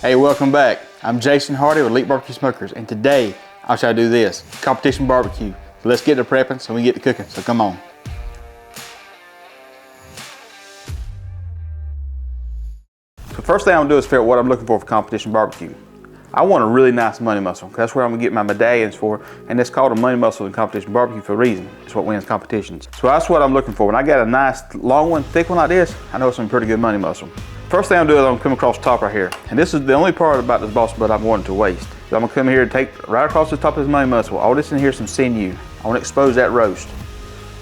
Hey, welcome back. I'm Jason Hardy with Elite BBQ Smokers, and today I'll try to do this, Competition BBQ. So let's get to prepping so we can get to cooking, so come on. The first thing I'm gonna do is figure out what I'm looking for Competition BBQ. I want a really nice money muscle. That's where I'm gonna get my medallions for, and it's called a money muscle in Competition BBQ for a reason. It's what wins competitions. So that's what I'm looking for. When I got a nice long one, thick one like this, I know it's some pretty good money muscle. First thing I'm doing is I'm gonna come across the top right here. And this is the only part about this boss butt I'm wanting to waste. So I'm gonna come here and take right across the top of this money muscle. All this in here is some sinew. I wanna expose that roast. So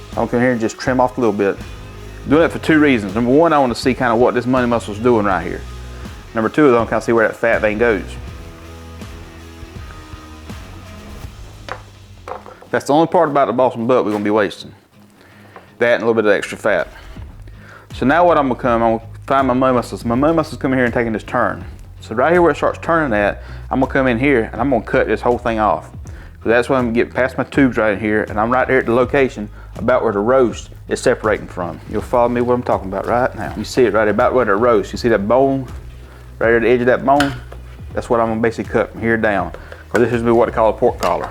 I'm gonna come here and just trim off a little bit. I'm doing that for two reasons. Number one, I wanna see kind of what this money muscle is doing right here. Number two is I wanna kind of see where that fat vein goes. That's the only part about the boss butt we're gonna be wasting. That and a little bit of extra fat. So now what I'm gonna find my money muscles. My money muscles coming here and taking this turn. So right here where it starts turning at, I'm gonna come in here and I'm gonna cut this whole thing off. So that's why I'm gonna get past my tubes right in here, and I'm right there at the location about where the roast is separating from. You'll follow me what I'm talking about right now. You see it right about where the roast. You see that bone? Right there at the edge of that bone? That's what I'm gonna basically cut from here down. Because this is what they call a pork collar.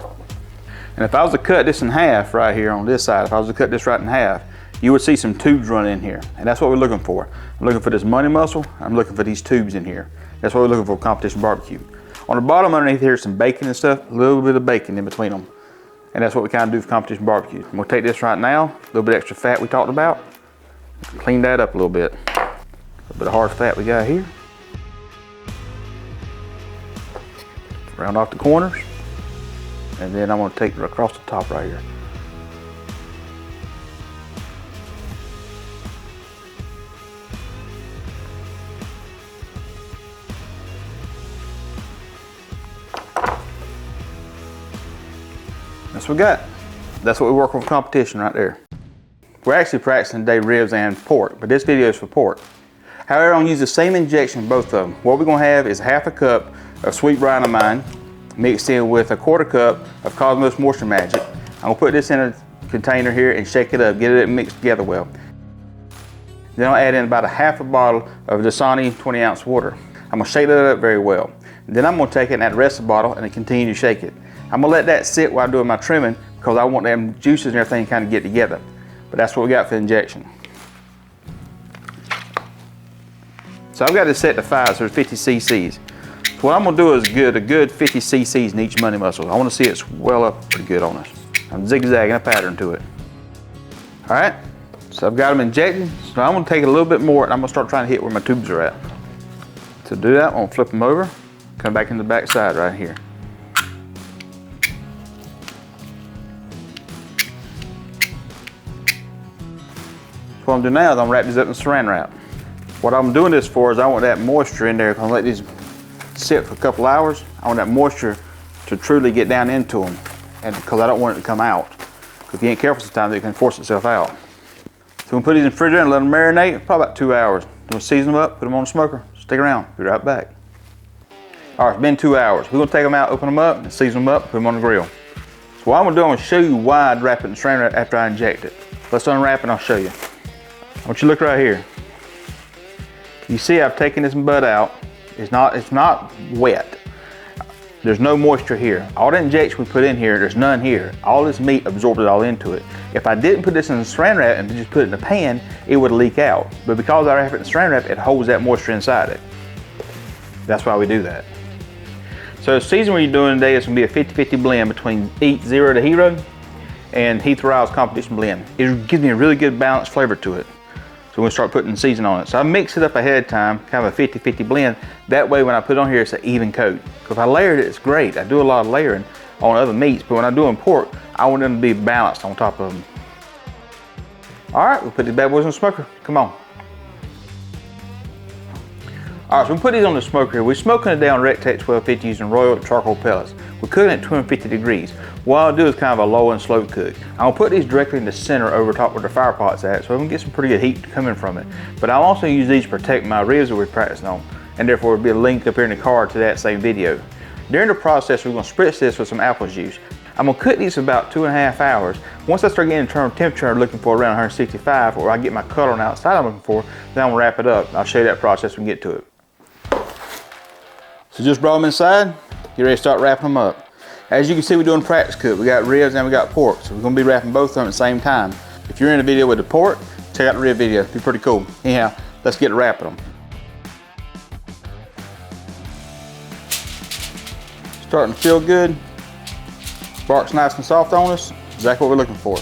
And if I was to cut this in half right here on this side, if I was to cut this right in half, you would see some tubes running in here. And that's what we're looking for. I'm looking for this money muscle. I'm looking for these tubes in here. That's what we're looking for Competition BBQ. On the bottom underneath here is some bacon and stuff, a little bit of bacon in between them. And that's what we kind of do for Competition BBQ. I'm gonna take this right now, a little bit extra fat we talked about, clean that up a little bit. A little bit of hard fat we got here. Round off the corners. And then I'm gonna take it across the top right here. That's what we got. That's what we work on competition right there. We're actually practicing today ribs and pork, but this video is for pork. However, I'm gonna use the same injection, both of them. What we're gonna have is half a cup of sweet brine of mine, mixed in with a quarter cup of Cosmos Moisture Magic. I'm gonna put this in a container here and shake it up, get it mixed together well. Then I'll add in about a half a bottle of Dasani 20-ounce water. I'm gonna shake that up very well. Then I'm gonna take it and add the rest of the bottle and continue to shake it. I'm gonna let that sit while I'm doing my trimming because I want them juices and everything kind of get together. But that's what we got for the injection. So I've got it set to 5, so it's 50 cc's. So what I'm gonna do is a good 50 cc's in each money muscle. I wanna see it swell up pretty good on us. I'm zigzagging a pattern to it. All right, so I've got them injected. So I'm gonna take a little bit more and I'm gonna start trying to hit where my tubes are at. To do that, I'm gonna flip them over, come back in the back side right here. So what I'm doing now is I'm gonna wrap these up in saran wrap. What I'm doing this for is I want that moisture in there. I'm gonna let these sit for a couple hours. I want that moisture to truly get down into them, and because I don't want it to come out. If you ain't careful sometimes, it can force itself out. So we'll put these in the refrigerator and let them marinate, probably about 2 hours. Then we'll season them up, put them on the smoker. Stick around, be right back. All right, it's been 2 hours. We're gonna take them out, open them up, and season them up, put them on the grill. So what I'm gonna do, I'm gonna show you why I'd wrap it in saran wrap after I inject it. Let's unwrap it and I'll show you. I want you to look right here. You see I've taken this bud out. It's not wet. There's no moisture here. All the injection we put in here, there's none here. All this meat absorbed it all into it. If I didn't put this in the saran wrap and just put it in the pan, it would leak out. But because I wrap it in the saran wrap, it holds that moisture inside it. That's why we do that. So the season we're doing today is gonna be a 50-50 blend between Eat Zero to Hero and Heath Ryle's Competition blend. It gives me a really good balanced flavor to it. So we're gonna start putting season on it. So I mix it up ahead of time, kind of a 50-50 blend. That way when I put it on here, it's an even coat. Because if I layered it, it's great. I do a lot of layering on other meats, but when I'm doing pork, I want them to be balanced on top of them. All right, we'll put these bad boys in the smoker. Come on. All right, so we put these on the smoker here. We're smoking it down Rectex 1250 using Royal charcoal pellets. We're cooking at 250 degrees. What I'll do is kind of a low and slow cook. I'll put these directly in the center over top where the fire pot's at, so I'm gonna get some pretty good heat coming from it. But I'll also use these to protect my ribs that we're practicing on, and therefore it'll be a link up here in the card to that same video. During the process, we're gonna spritz this with some apple juice. I'm gonna cook these for about 2.5 hours. Once I start getting internal temperature, I'm looking for around 165, or I get my color on the outside I'm looking for, then I'm gonna wrap it up. I'll show you that process when we get to it. So just brought them inside, get ready to start wrapping them up. As you can see, we're doing practice cook. We got ribs and we got pork, so we're gonna be wrapping both of them at the same time. If you're in a video with the pork, check out the rib video, it'll be pretty cool. Anyhow, let's get to wrapping them. Starting to feel good. Bark's nice and soft on us, exactly what we're looking for.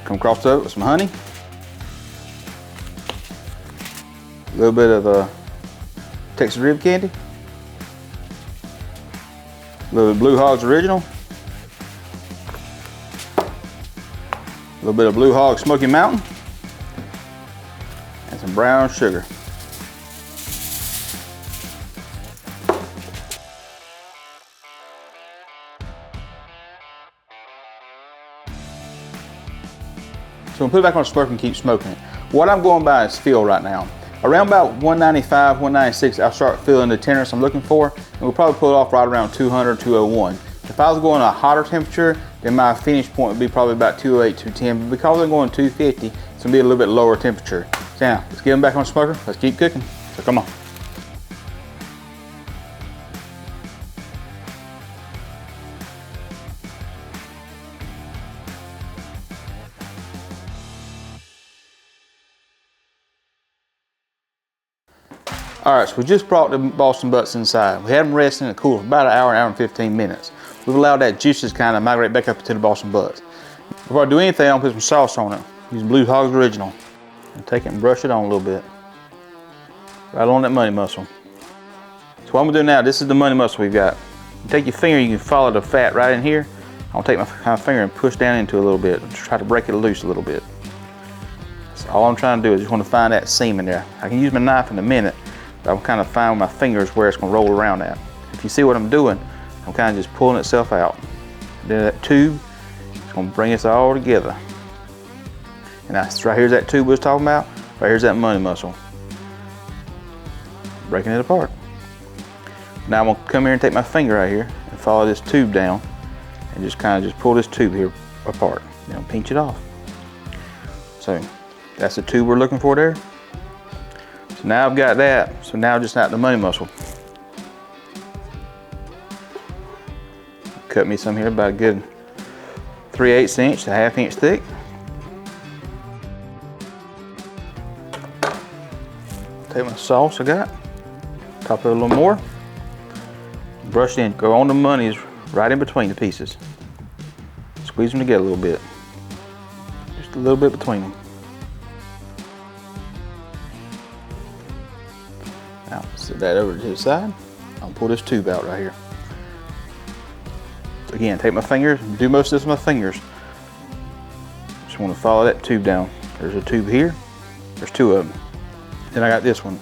Come across the oven with some honey. A little bit of Texas rib candy. A little bit of Blue Hog's Original. A little bit of Blue Hog Smoky Mountain. And some brown sugar. So I'm gonna put it back on the smoker and keep smoking it. What I'm going by is feel right now. Around about 195, 196, I'll start feeling the tenderness I'm looking for, and we'll probably pull it off right around 200, 201. If I was going a hotter temperature, then my finish point would be probably about 208, 210, but because I'm going 250, it's gonna be a little bit lower temperature. So now, let's get them back on the smoker, let's keep cooking, so come on. All right, so we just brought the Boston butts inside. We had them resting in the cooler for about an hour and 15 minutes. We've allowed that juices kind of migrate back up into the Boston butts. Before I do anything, I'll put some sauce on it. Use Blue Hog's Original. And take it and brush it on a little bit. Right on that money muscle. So what I'm gonna do now, this is the money muscle we've got. You take your finger, you can follow the fat right in here. I'll take my finger and push down into it a little bit. Just try to break it loose a little bit. So all I'm trying to do is just want to find that seam in there. I can use my knife in a minute, but I'm kind of finding with my fingers where it's gonna roll around at. If you see what I'm doing, I'm kind of just pulling itself out. Then that tube, it's gonna bring us all together. And that's right here's that tube we was talking about. Right here's that money muscle. Breaking it apart. Now I'm gonna come here and take my finger right here and follow this tube down and just kind of just pull this tube here apart. Then pinch it off. So that's the tube we're looking for there. So now I've got that, so now just out the money muscle. Cut me some here, about a good 3/8 inch to 1/2 inch thick. Take my sauce I got, top it a little more. Brush it in, go on the monies right in between the pieces. Squeeze them together a little bit. Just a little bit between them. Now, set that over to the side. I'll pull this tube out right here. Again, take my fingers, do most of this with my fingers. Just want to follow that tube down. There's a tube here, there's two of them. Then I got this one.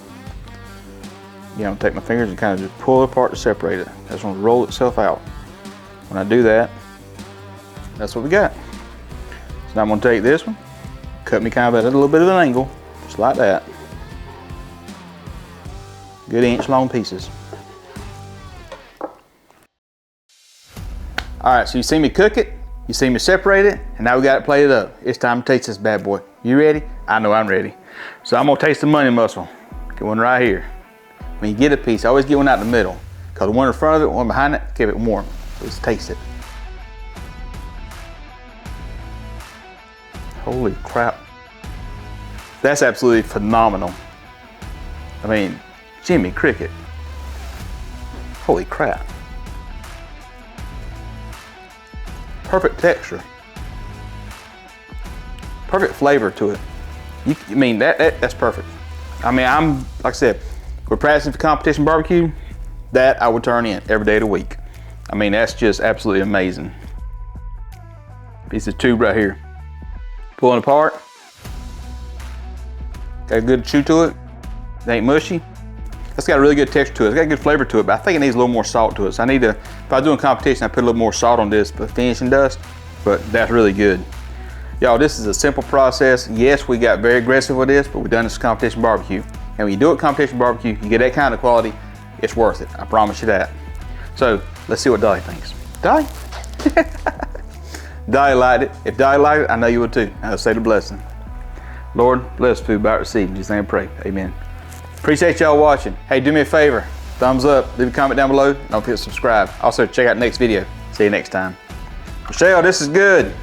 You know, take my fingers and kind of just pull it apart to separate it. That's gonna roll itself out. When I do that, that's what we got. So now I'm gonna take this one, cut me kind of at a little bit of an angle, just like that. Good inch long pieces. All right, so you see me cook it, you see me separate it, and now we got it plated up. It's time to taste this bad boy. You ready? I know I'm ready. So I'm gonna taste the money muscle. Get one right here. When you get a piece, always get one out in the middle, because the one in front of it, one behind it, keep it warm. Let's taste it. Holy crap. That's absolutely phenomenal. I mean, Jimmy Cricket. Holy crap. Perfect texture. Perfect flavor to it. I mean, that's perfect. I mean, like I said, we're practicing for competition barbecue. That I would turn in every day of the week. I mean, that's just absolutely amazing. Piece of tube right here. Pulling apart. Got a good chew to it. It ain't mushy. It's got a really good texture to it. It's got a good flavor to it, but I think it needs a little more salt to it. So I need to, if I was doing competition, I put a little more salt on this for finishing dust, but that's really good. Y'all, this is a simple process. Yes, we got very aggressive with this, but we've done this competition barbecue. And when you do it competition barbecue, you get that kind of quality, it's worth it. I promise you that. So let's see what Dolly thinks. Dolly? Dolly liked it. If Dolly liked it, I know you would too. I'll say the blessing. Lord, bless food by receiving. In Jesus' name I pray. Amen. Appreciate y'all watching. Hey, do me a favor. thumbs up, leave a comment down below, and don't forget to subscribe. Also, check out the next video. See you next time. Michelle, this is good.